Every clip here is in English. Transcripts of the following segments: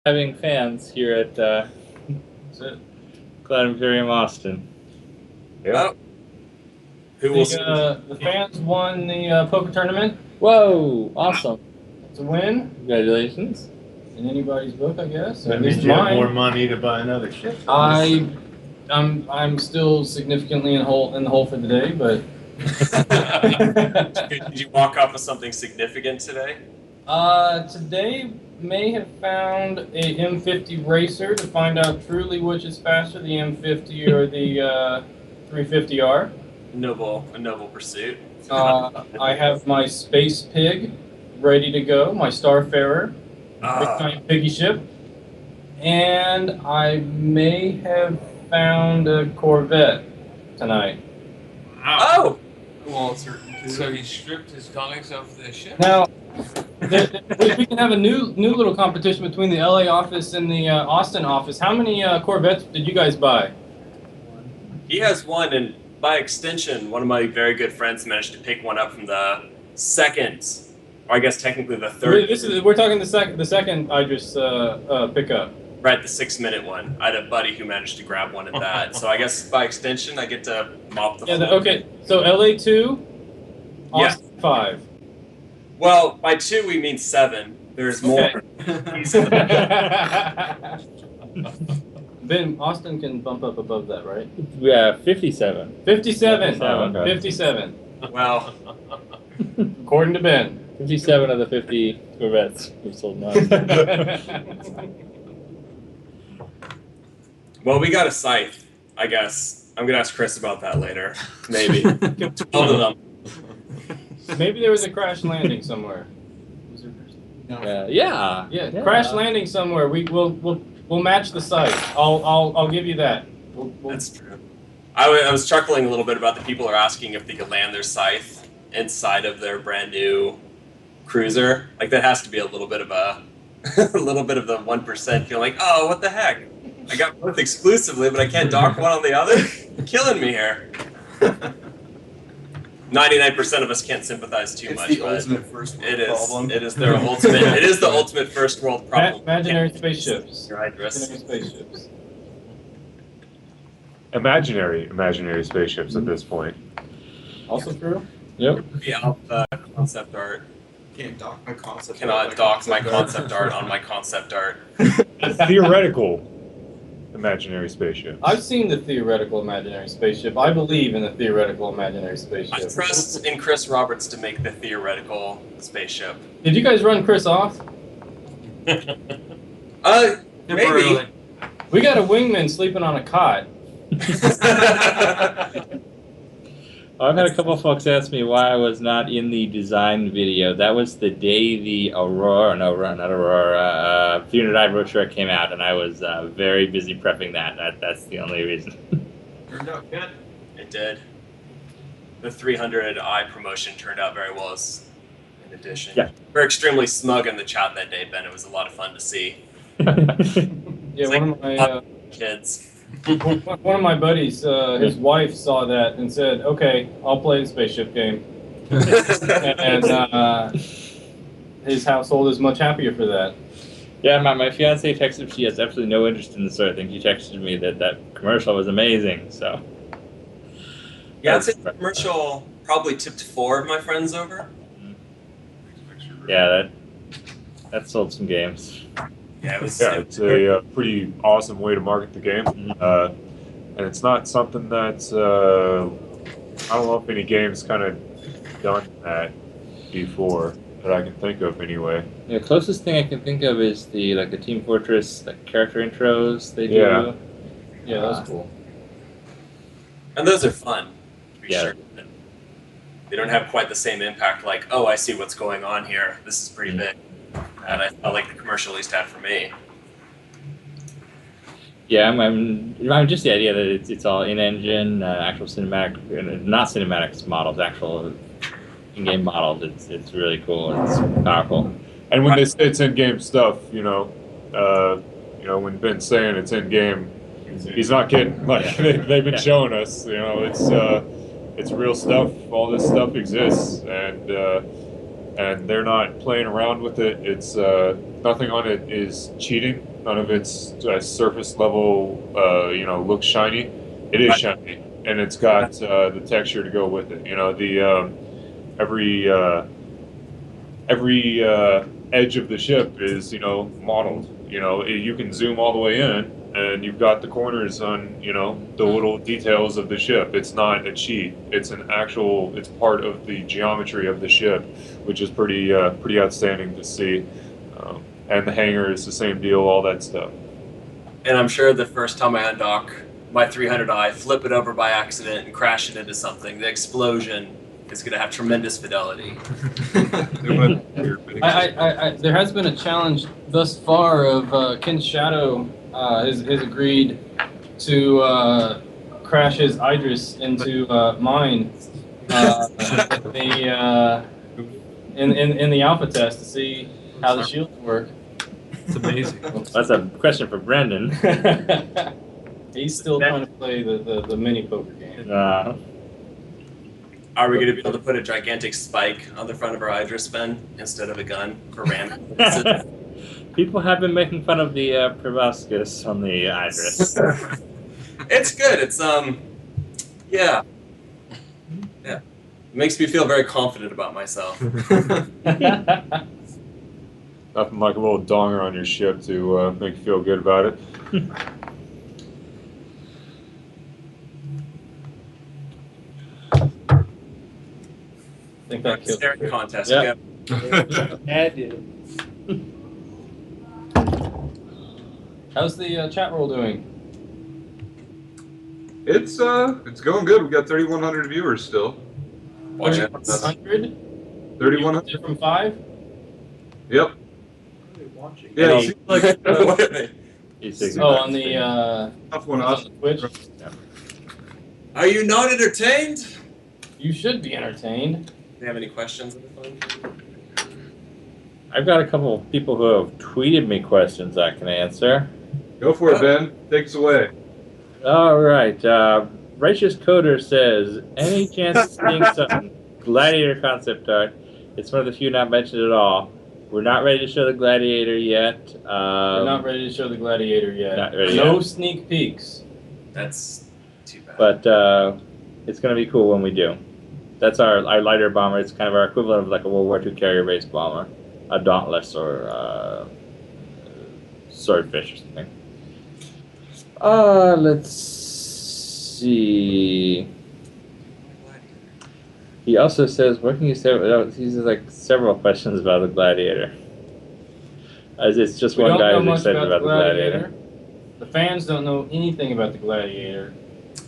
having fans here at Glad Imperium Austin. Yeah. Oh, who will see? The fans won the poker tournament. Whoa! Awesome! It's a win. Congratulations. In anybody's book, I guess. That At means least you have mine. more money to buy another ship. I'm still significantly in the hole for the day, but Did you walk off with something significant today? today may have found a M50 racer to find out truly which is faster, the M50 or the 350R. A noble pursuit. I have my space pig ready to go, my Starfarer, big giant piggy ship, and I may have found a Corvette tonight. Oh! Walter. So he stripped his comics off the ship? Now, we can have a new little competition between the LA office and the Austin office. How many Corvettes did you guys buy? He has one, and by extension, one of my very good friends managed to pick one up from the second, or I guess technically the third. We're talking the second Idris pickup. Right, the 6-minute one. I had a buddy who managed to grab one at that. So I guess by extension, I get to mop the floor. Okay, so LA 2, Austin 5. Well, by 2 we mean 7. There's more. Ben, Austin can bump up above that, right? Yeah, 57. 57. Okay. 57. Well, According to Ben. 57 of the 50 Corvettes we've sold now. well, we got a Scythe, I guess. I'm gonna ask Chris about that later. Maybe. 12 of them. Maybe there was a crash landing somewhere. Yeah. Crash landing somewhere. We'll match the site. I'll give you that. That's true. I was chuckling a little bit about the people are asking if they could land their Scythe inside of their brand new cruiser. Like that has to be a little bit of a little bit of the 1% feeling like, oh, what the heck? I got both exclusively, but I can't dock one on the other. You're killing me here. 99% of us can't sympathize too much. It's the ultimate first world problem. It is their ultimate. It is the ultimate first world problem. Imaginary spaceships. You're right, Idris. Imaginary spaceships. Imaginary spaceships at this point. Also true. Yep. Yeah, concept art. Can't dock my concept. Cannot dock my concept art on my concept art. Theoretical imaginary spaceship. I've seen the theoretical imaginary spaceship. I believe in the theoretical imaginary I spaceship. trust in Chris Roberts to make the theoretical spaceship. Did you guys run Chris off? Maybe. We got a wingman sleeping on a cot. I've had a couple of folks ask me why I was not in the design video. That was the day the Theater brochure came out, and I was very busy prepping that. That's the only reason. Turned out good. It did. The 300i promotion turned out very well as an addition. Yeah. We're extremely smug in the chat that day, Ben. It was a lot of fun to see. Yeah, one of my Kids. one of my buddies, his wife saw that and said, "Okay, I'll play the spaceship game," and his household is much happier for that. Yeah, my fiance texted. She has absolutely no interest in the sort of thing. She texted me that commercial was amazing. So Yeah, I'd say the commercial probably tipped 4 of my friends over. yeah, that sold some games. Yeah, it was. Yeah, it's a pretty awesome way to market the game, and it's not something that's I don't know if any games kind of done that before that I can think of anyway. The closest thing I can think of is the Team Fortress character intros they do. Yeah. Yeah, that's cool. And those are fun, to be Yeah. sure. They don't have quite the same impact like, oh, I see what's going on here. This is pretty big. And I felt like the commercial at least had for me. Yeah, I'm just the idea that it's all in-engine, actual cinematic, not cinematics models, actual in-game models. It's really cool. It's powerful. And when they say it's in-game stuff, when Ben's saying it's in-game, he's not kidding. Like they've been showing us, it's real stuff. All this stuff exists, and they're not playing around with it. It's nothing on it is cheating. none of its surface level, looks shiny. It is shiny, and it's got the texture to go with it. You know, the every edge of the ship is modeled. You can zoom all the way in, and you've got the corners on the little details of the ship. It's not a cheat. It's it's part of the geometry of the ship, which is pretty outstanding to see. And the hangar is the same deal, all that stuff. And I'm sure the first time I undock my 300i, flip it over by accident, and crash it into something, the explosion is going to have tremendous fidelity. There has been a challenge thus far of Kin Shadow has agreed to crash his Idris into mine in the alpha test to see how the shields work. It's amazing. That's a question for Brendan. He's still trying to play the mini poker game. Are we going to be able to put a gigantic spike on the front of our Idris, Ben, instead of a gun for random? People have been making fun of the proboscis on the Idris. It's good. It's yeah. It makes me feel very confident about myself. Nothing like a little donger on your ship to make you feel good about it. I think that killed Staring contest. Yeah. How's the chat roll doing? It's going good. We got 3,100 viewers still. Watch it. 100? 3,100. From 5? Yep. Yeah, it seems like On the tough one on us. the Twitch. Are you not entertained? You should be entertained. Do you have any questions on the phone? I've got a couple of people who have tweeted me questions I can answer. Go for it, Ben. Take us away. All right. Righteous Coder says, any chance of seeing some Gladiator concept art? It's one of the few not mentioned at all. We're not ready to show the Gladiator yet. We're not ready to show the Gladiator yet. Not ready No yet. sneak peeks. That's too bad. But it's going to be cool when we do. That's our lighter bomber. It's kind of our equivalent of like a World War II carrier-based bomber. A Dauntless or Swordfish or something. Let's see. He also says, what can you say? He says like several questions about the Gladiator. It's just one guy who's excited about the Gladiator. The fans don't know anything about the Gladiator.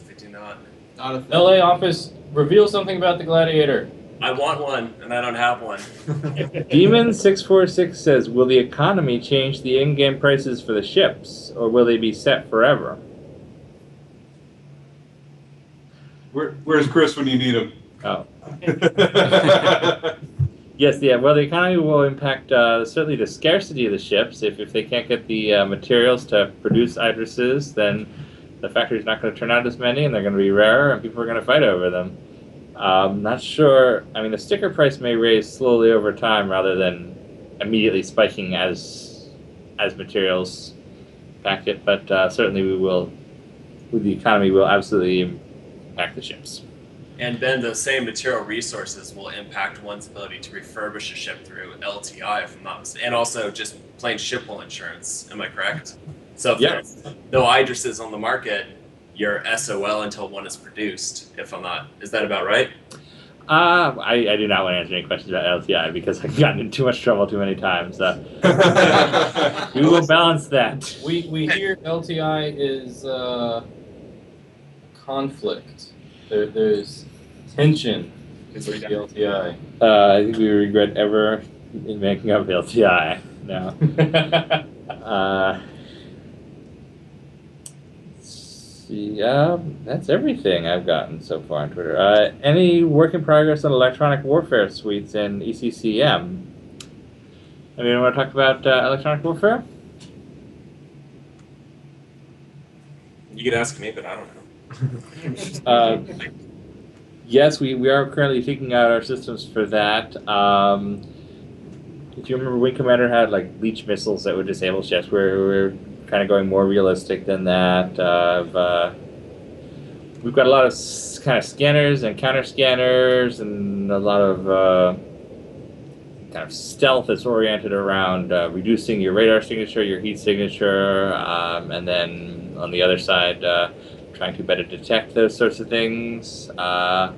They do not. LA office, reveal something about the Gladiator. I want one, and I don't have one. Demon646 says, will the economy change the in-game prices for the ships, or will they be set forever? Where's Chris when you need him? Oh. Yes, yeah. Well, the economy will impact certainly the scarcity of the ships. If they can't get the materials to produce Idrises, then the factory's not going to turn out as many, and they're going to be rarer, and people are going to fight over them. Not sure. I mean, the sticker price may raise slowly over time rather than immediately spiking as materials impact it. But certainly, the economy will absolutely impact the ships. And then the same material resources will impact one's ability to refurbish a ship through LTI, if I'm not mistaken, and also just plain shipwheel insurance. Am I correct? So if there's no Idrises on the market, you're SOL until one is produced. If I'm not, is that about right? I do not want to answer any questions about LTI because I've gotten in too much trouble too many times. We will balance that. We hear LTI is conflict. There's tension with the LTI. I think we regret ever making up LTI. No. That's everything I've gotten so far on Twitter. Any work in progress on electronic warfare suites in ECCM? Anyone want to talk about electronic warfare? You could ask me, but I don't know. Yes, we are currently taking out our systems for that. Do you remember Wing Commander had like leech missiles that would disable ships? We're kind of going more realistic than that. We've got a lot of kind of scanners and counter scanners, and a lot of kind of stealth that's oriented around reducing your radar signature, your heat signature, and then on the other side, trying to better detect those sorts of things. And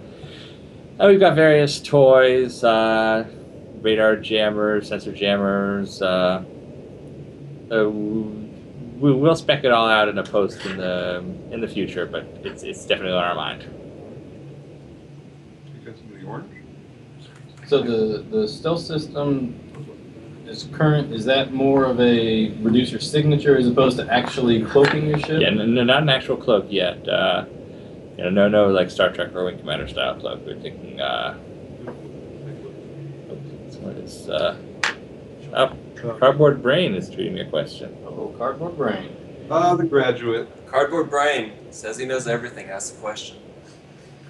we've got various toys, radar jammers, sensor jammers. We'll spec it all out in a post in the future, but it's definitely on our mind. You got some of the orange? So the stealth system is that more of a reduce your signature as opposed to actually cloaking your ship? Yeah, no, not an actual cloak yet. No, like Star Trek or Wing Commander style cloak. We're thinking, what is Cardboard Brain is treating me a question. Oh, cardboard brain. The graduate. Cardboard Brain says he knows everything. Ask the question.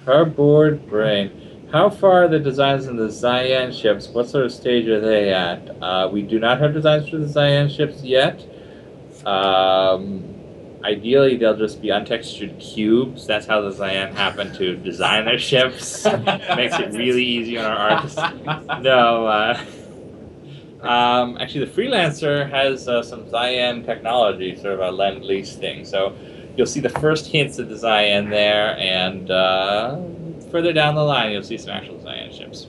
Cardboard Brain. How far are the designs in the Xi'an ships? What sort of stage are they at? We do not have designs for the Xi'an ships yet. Ideally, they'll just be untextured cubes. That's how the Xi'an happen to design their ships. Makes it really easy on our artists. No, actually, the Freelancer has some Xi'an technology, sort of a lend-lease thing. So you'll see the first hints of the Xi'an there, and further down the line, you'll see some actual Xi'an ships.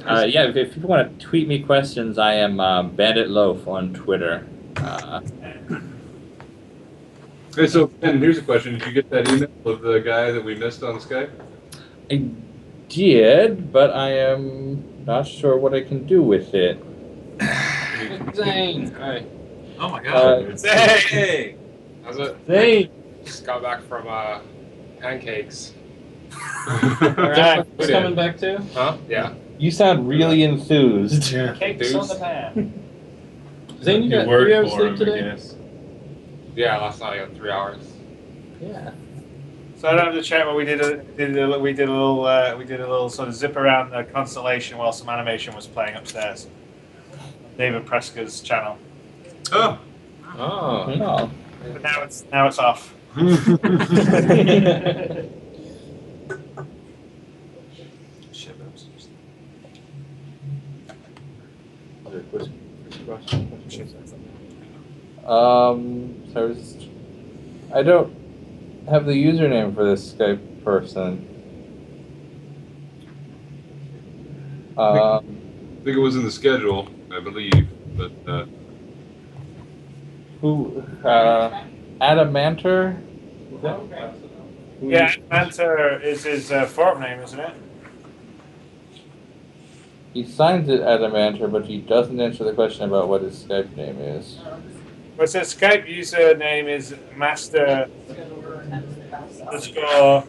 Yeah, if people want to tweet me questions, I am Bandit Loaf on Twitter. Okay, so Ben, here's a question. Did you get that email of the guy that we missed on Skype? I did, but I am not sure what I can do with it. Zane. Hi. Oh my god. Hey! How's it? Zane! Just got back from pancakes. Alright, who's coming back too? Huh? Yeah. You sound really enthused. Cakes on the pan. Zane, you got 3 hours sleep today? Yeah, last night I got 3 hours. Yeah. So I don't have to check, but we did a little sort of zip around the Constellation while some animation was playing upstairs. David Preska's channel. Oh. Oh. Oh. But now it's off. I don't have the username for this Skype person. I think it was in the schedule, I believe, but Who? Adamanter? Is that? Yeah, Manta is his forum name, isn't it? He signs it Adamanter, but he doesn't answer the question about what his Skype name is. Well, it says Skype username is master underscore.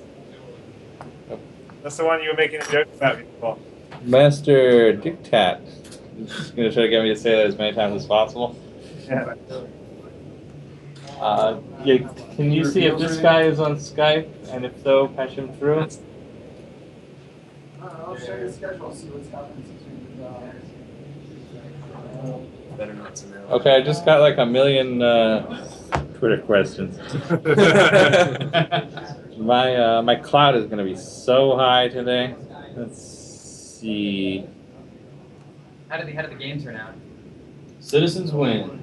That's the one you were making a joke about before. Master Dictat. He's going to try to get me to say that as many times as possible. Yeah. Yeah, can you see if this guy is on Skype? And if so, patch him through? I'll share your schedule, see what's happening since we've Better not to know. Okay, I just got like a million Twitter questions. My cloud is going to be so high today. Let's see. How did the game turn out? Citizens win.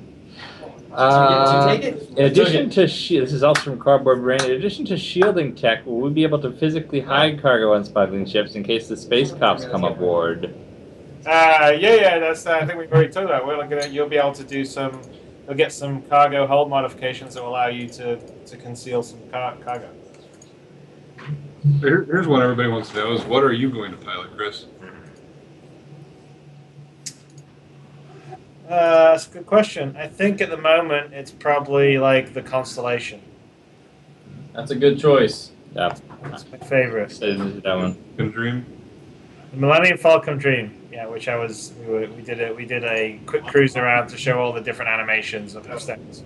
Did you take it? In addition to this is also from Cardboard Brain. In addition to shielding tech, will we be able to physically hide cargo on smuggling ships in case the space cops come aboard? Yeah. That's I think we've already talked about. We're looking at you'll be able to do some. You'll get some cargo hold modifications that will allow you to conceal some cargo. here's what everybody wants to know: is what are you going to pilot, Chris? That's a good question. I think at the moment it's probably like the Constellation. That's a good choice. Yeah, That's my favorite. that one. Can dream. The Millennium Falcon Dream. Yeah, which we did a quick cruise around to show all the different animations of those things.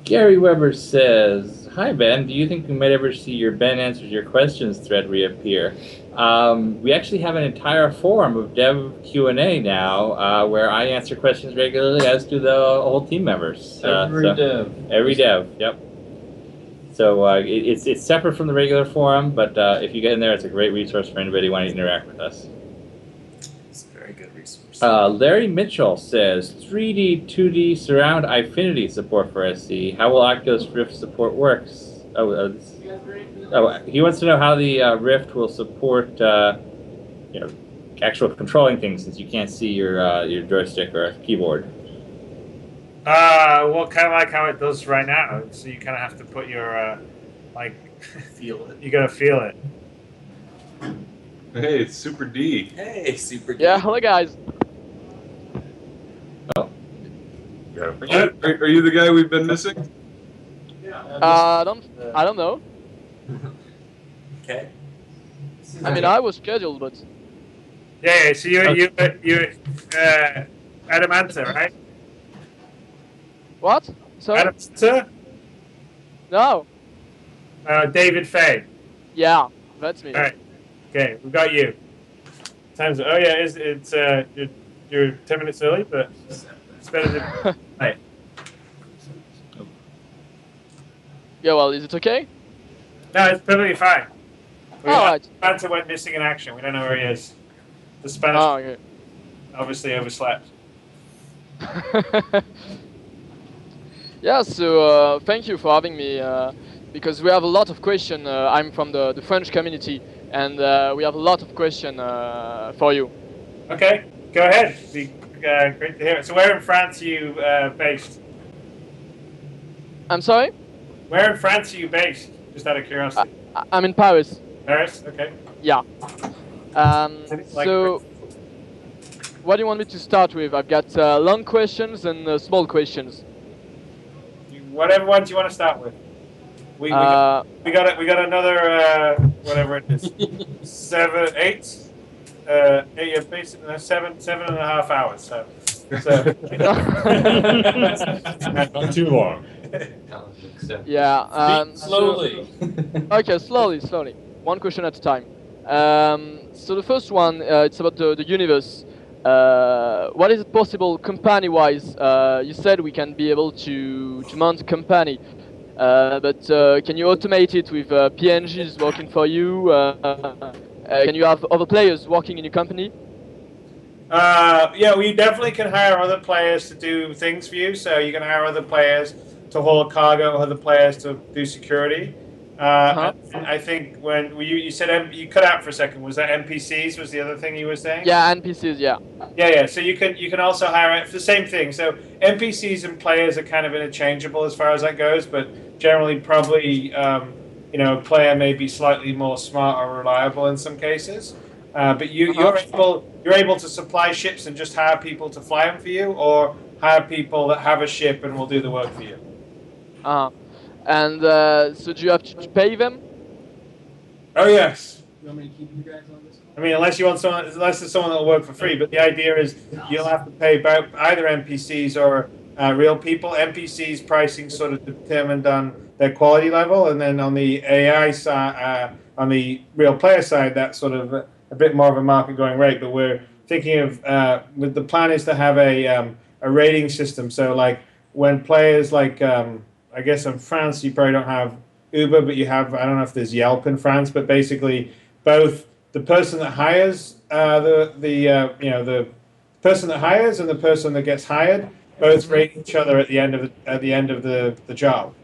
Gary Weber says, "Hi Ben, do you think we might ever see your Ben answers your questions thread reappear?" We actually have an entire forum of dev Q&A now, where I answer questions regularly, as do the whole team members. Every dev. Every dev, yep. So it's separate from the regular forum, but if you get in there, it's a great resource for anybody wanting to interact with us. It's a very good resource. Larry Mitchell says, 3D, 2D surround Eyefinity support for SC. How will Oculus Rift support works? He wants to know how the Rift will support, actual controlling things, since you can't see your joystick or keyboard. Well, kind of like how it does right now. So you kind of have to put your Feel it. you gotta feel it. Hey, it's Super D. Hey, super. Yeah, hello guys. Yeah. Are you the guy we've been missing? I don't know. Okay. I mean, I was scheduled, but Yeah. So you Adamanta, right? what? Sorry? Adamanta. No. David Fay. Yeah, that's me. All right. Okay, we got you. Time's. Oh yeah, it's you're 10 minutes early, but it's better than. Right. Yeah, well, is it okay? No, it's perfectly fine. Alright. Spencer went missing in action. We don't know where he is. The Spanish Oh, okay. obviously overslept. Yeah, so thank you for having me, because we have a lot of questions. I'm from the French community, and we have a lot of questions for you. Okay, go ahead. It'd be great to hear it. So where in France are you based? I'm sorry? Where in France are you based? Just out of curiosity. I'm in Paris. Paris? Okay. Yeah. So, what do you want me to start with? I've got long questions and small questions. Whatever ones you want to start with. We got another whatever it is. 7, 8. 8 basically 7.5 hours. So Not too long. Yeah. Slowly. Okay, slowly. One question at a time. So the first one, it's about the universe. What is it possible company-wise? You said we can be able to mount a company, but can you automate it with PNGs working for you? Can you have other players working in your company? Yeah, we definitely can hire other players to do things for you. So you can hire other players to haul cargo, other players to do security. And I think when you said you cut out for a second, was that NPCs? Was the other thing you were saying? Yeah, NPCs. Yeah. Yeah. So you can also hire it for the same thing. So NPCs and players are kind of interchangeable as far as that goes, but generally probably a player may be slightly more smart or reliable in some cases. But you're able to supply ships and just hire people to fly them for you, or hire people that have a ship and will do the work for you. And so do you have to pay them? Oh yes. You want me to keep you guys on this? I mean, unless there's someone that'll work for free. But the idea is you'll have to pay about either NPCs or real people. NPCs pricing sort of determined on their quality level, and then on the AI side, on the real player side, that's sort of a bit more of a market going rate. But we're thinking of with the plan is to have a rating system. So like when players like I guess in France you probably don't have Uber, but you have, I don't know if there's Yelp in France, but basically both the person that hires the person that hires and the person that gets hired both rate each other at the end of the job.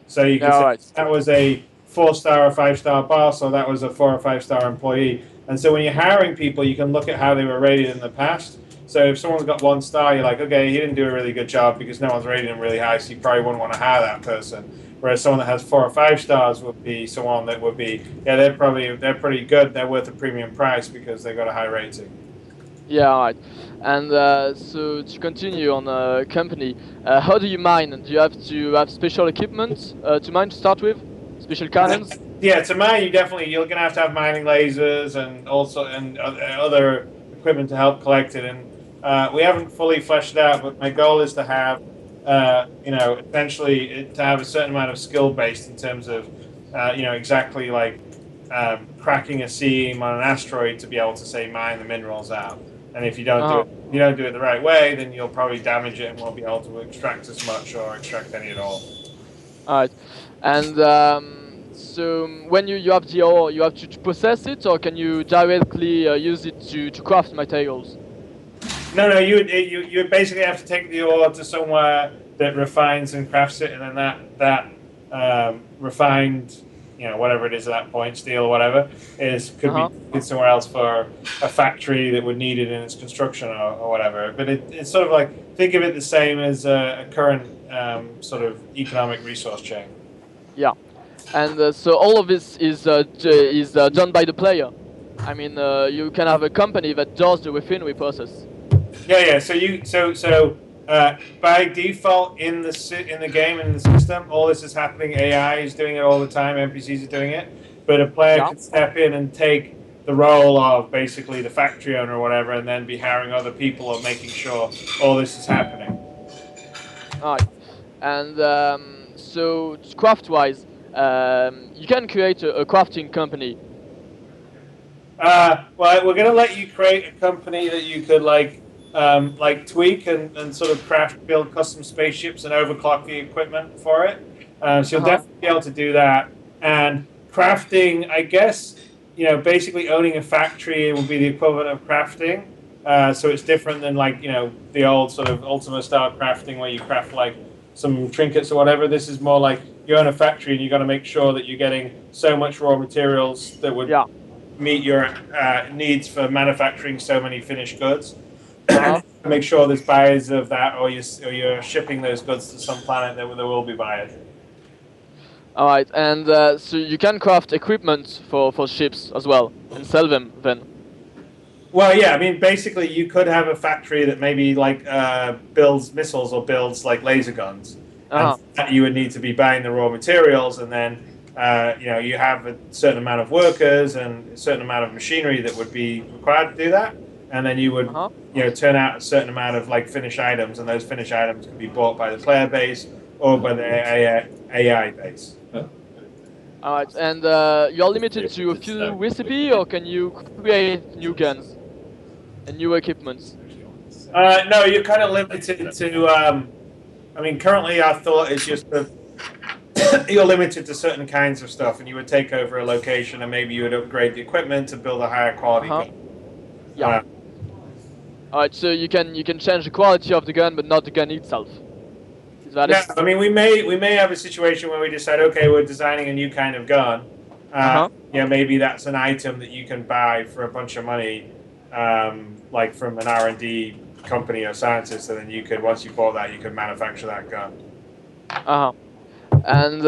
So you can say that was a 4-star or 5-star boss, or that was a 4 or 5-star employee. And so when you're hiring people, you can look at how they were rated in the past. So if someone's got 1 star, you're like, okay, he didn't do a really good job because no one's rating him really high, so you probably wouldn't want to hire that person. Whereas someone that has 4 or 5 stars would be someone that would be, they're pretty good. They're worth a premium price because they got a high rating. Yeah, right. And so to continue on the company, how do you mine? Do you have to have special equipment to mine to start with? Special cannons? Yeah, to mine, you're going to have mining lasers and other equipment to help collect it. And we haven't fully fleshed it out, but my goal is to have, eventually to have a certain amount of skill based in terms of, exactly like cracking a seam on an asteroid to be able to say mine the minerals out. And if you don't do it the right way, then you'll probably damage it and won't be able to extract as much or extract any at all. All right, and so when you have the ore, you have to process it, or can you directly use it to craft materials? No, you would basically have to take the ore to somewhere that refines and crafts it, and then that refined, whatever it is at that point, steel or whatever, could be somewhere else for a factory that would need it in its construction or whatever. But it's sort of like, think of it the same as a current sort of economic resource chain. Yeah, and so all of this is done by the player. I mean, you can have a company that does the refinery process. Yeah. So by default in the game, in the system, all this is happening. AI is doing it all the time. NPCs are doing it, but a player can step in and take the role of basically the factory owner or whatever, and then be hiring other people and making sure all this is happening. Alright, and so craft-wise, you can create a crafting company. Well, we're going to let you create a company that you could like tweak and sort of build custom spaceships and overclock the equipment for it. So you'll definitely be able to do that. And crafting, I guess, basically owning a factory will be the equivalent of crafting. So it's different than the old sort of Ultima style crafting where you craft like some trinkets or whatever. This is more like you own a factory and you got to make sure that you're getting so much raw materials that would meet your needs for manufacturing so many finished goods. Make sure there's buyers of that, or you're shipping those goods to some planet that there will be buyers. All right, and so you can craft equipment for ships as well and sell them then. Well, yeah, I mean, basically, you could have a factory that maybe builds missiles or builds like laser guns, and you would need to be buying the raw materials, and then you have a certain amount of workers and a certain amount of machinery that would be required to do that. And then you would, turn out a certain amount of finished items, and those finished items can be bought by the player base or by the AI base. All right, and you're limited to a few recipes, or can you create new guns and new equipments? No, you're kind of limited to. I mean, currently our thought is just that you're limited to certain kinds of stuff, and you would take over a location, and maybe you would upgrade the equipment to build a higher quality gun. Yeah. Alright, so you can change the quality of the gun, but not the gun itself. Is that it? I mean, we may have a situation where we decide, okay, we're designing a new kind of gun. Maybe that's an item that you can buy for a bunch of money, like from an R&D company or scientist, and then you could, once you bought that, you could manufacture that gun. And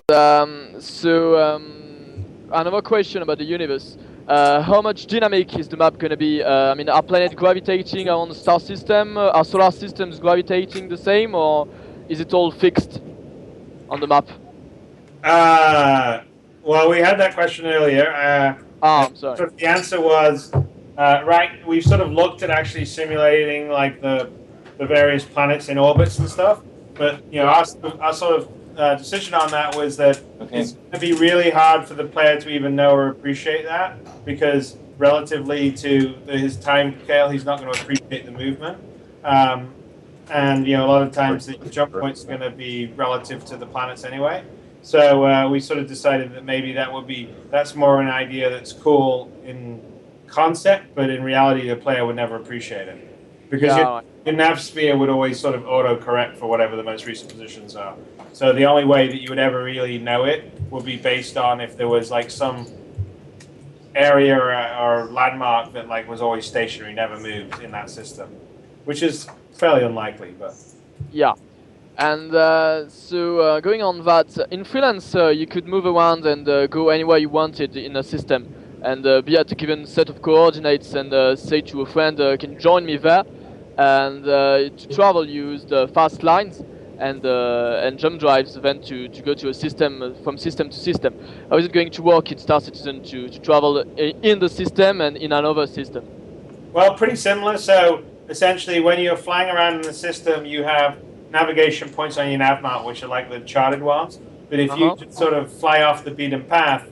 another question about the universe. How much dynamic is the map going to be? I mean, are planets gravitating around the star system? Are solar systems gravitating the same, or is it all fixed on the map? Well, we had that question earlier. I'm sorry. So the answer was, we've sort of looked at actually simulating the various planets in orbits and stuff, but our sort of decision on that was that it's going to be really hard for the player to even know or appreciate that, because relatively to his time scale, he's not going to appreciate the movement. And a lot of times the jump points are going to be relative to the planets anyway. So we sort of decided that maybe that's more an idea that's cool in concept, but in reality the player would never appreciate it, because your nav sphere would always sort of auto-correct for whatever the most recent positions are. So the only way that you would ever really know it would be based on if there was some area or landmark that was always stationary, never moved in that system, which is fairly unlikely. But yeah, and so going on that, in Freelancer you could move around and go anywhere you wanted in a system, and be at a given set of coordinates and say to a friend, can you join me there? And to travel, use the fast lines and jump drives then to go to a system, from system to system. How is it going to work in Star Citizen to travel in the system and in another system? Well, pretty similar. So essentially, when you're flying around in the system, you have navigation points on your nav map, which are like the charted ones. But if you just sort of fly off the beaten path,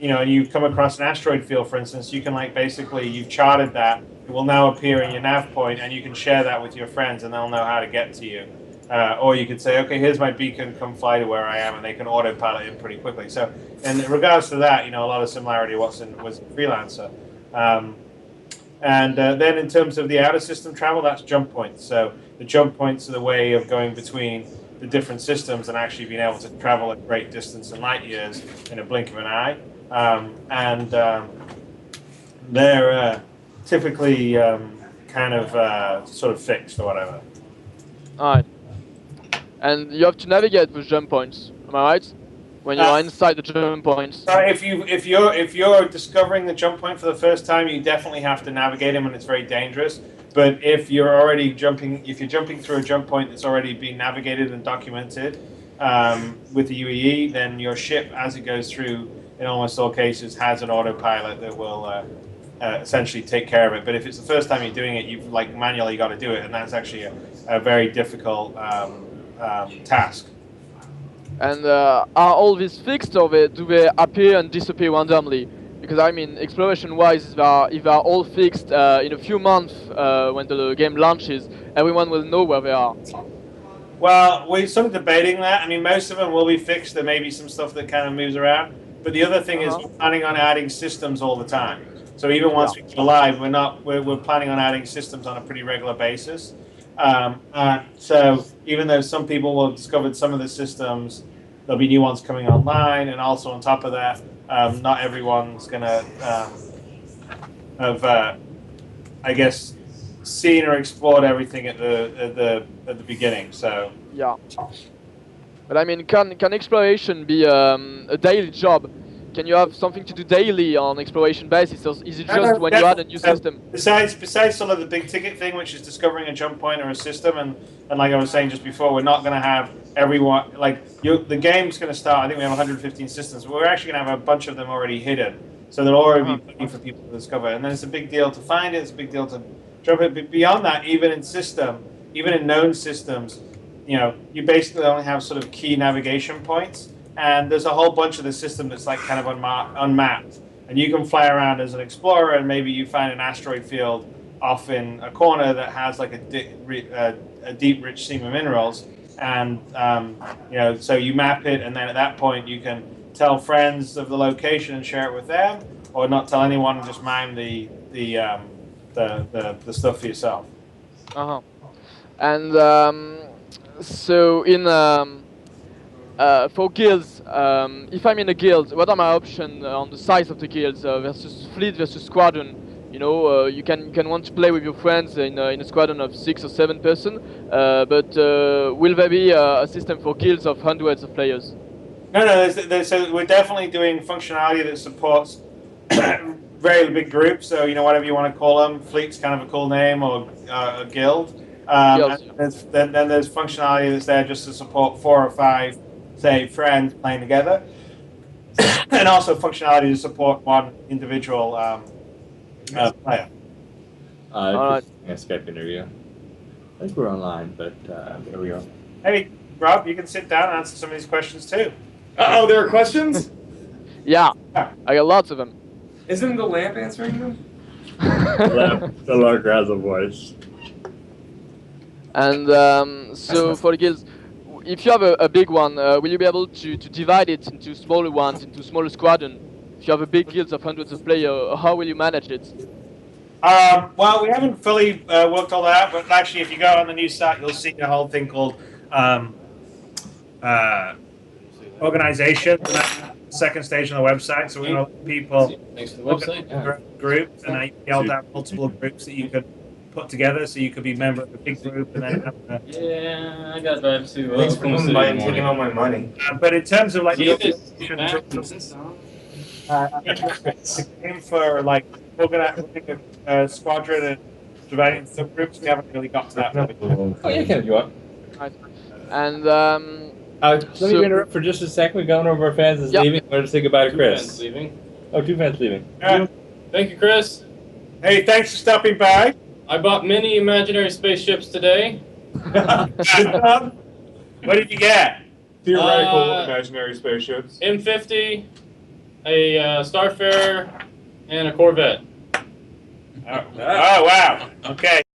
and you come across an asteroid field, for instance, you can basically you've charted that. It will now appear in your nav point, and you can share that with your friends, and they'll know how to get to you. Or you could say, okay, here's my beacon, come fly to where I am, and they can autopilot in pretty quickly. So, in regards to that, a lot of similarity was in Freelancer. And then in terms of the outer system travel, that's jump points. So the jump points are the way of going between the different systems and actually being able to travel at great distance in light years in a blink of an eye. They're typically kind of sort of fixed or whatever. Alright. And you have to navigate those jump points, am I right? When you are inside the jump points. If you're discovering the jump point for the first time, you definitely have to navigate them, and it's very dangerous. But if you're jumping through a jump point that's already been navigated and documented with the UEE, then your ship, as it goes through, in almost all cases, has an autopilot that will essentially take care of it. But if it's the first time you're doing it, you've manually got to do it, and that's actually a very difficult task. And are all these fixed, or do they appear and disappear randomly? Because I mean, exploration-wise, if they are all fixed in a few months when the game launches, everyone will know where they are. Well, we're sort of debating that. I mean, most of them will be fixed. There may be some stuff that kind of moves around. But the other thing is we're planning on adding systems all the time. So even once we go live, we're planning on adding systems on a pretty regular basis. So even though some people will have discovered some of the systems, there'll be new ones coming online, and also on top of that, not everyone's going to have, I guess, seen or explored everything at the beginning. So yeah. But I mean, can exploration be a daily job? Can you have something to do daily on exploration basis, or is it just when you add a new system? Besides sort of the big ticket thing, which is discovering a jump point or a system, and like I was saying just before, we're not going to have everyone, the game's going to start, I think we have 115 systems, but we're actually going to have a bunch of them already hidden. So there'll already be plenty for people to discover. And then it's a big deal to find it, it's a big deal to jump it. But beyond that, even in known systems, you basically only have sort of key navigation points. And there's a whole bunch of the system that's kind of unmapped. And you can fly around as an explorer, and maybe you find an asteroid field off in a corner that has a deep, rich seam of minerals. And so you map it, and then at that point you can tell friends of the location and share it with them, or not tell anyone and just mine the stuff for yourself. And so in for guilds, if I'm in a guild, what are my options on the size of the guilds versus fleet versus squadron? You can want to play with your friends in a squadron of 6 or 7 person, but will there be a system for guilds of hundreds of players? No. So we're definitely doing functionality that supports very big groups. So whatever you want to call them, fleet's kind of a cool name, or a guild. Then there's functionality that's there just to support 4 or 5, say, friends playing together, and also functionality to support one individual player. A Skype interview. I think we're online, but there we go. Hey, Rob, you can sit down and answer some of these questions too. Uh-oh, there are questions? Yeah, I got lots of them. Isn't the lamp answering them? The lamp has a voice. And so for the guilds, if you have a big one, will you be able to divide it into smaller ones, into smaller squadron? If you have a big guild of hundreds of players, how will you manage it? Well, we haven't fully worked all that out, but actually if you go on the new site, you'll see a whole thing called organization. And that's the second stage on the website. So we want people Thanks to the website. Groups, and then you'll have multiple groups that you could put together, so you could be a member of a big group and then have Yeah, I got that too. Thanks for coming by and taking all my money. but in terms of the game for organizing a squadron and dividing subgroups, we haven't really got to that point. Oh, yeah, can if you want. And let me interrupt for just a second. We're going over our fans is leaving. We're going to say goodbye to Chris. 2 fans leaving. Oh, 2 fans leaving. Thank you, Chris. Hey, thanks for stopping by. I bought many imaginary spaceships today. What did you get? Theoretical imaginary spaceships. M50, a Starfarer, and a Corvette. Oh wow. Okay.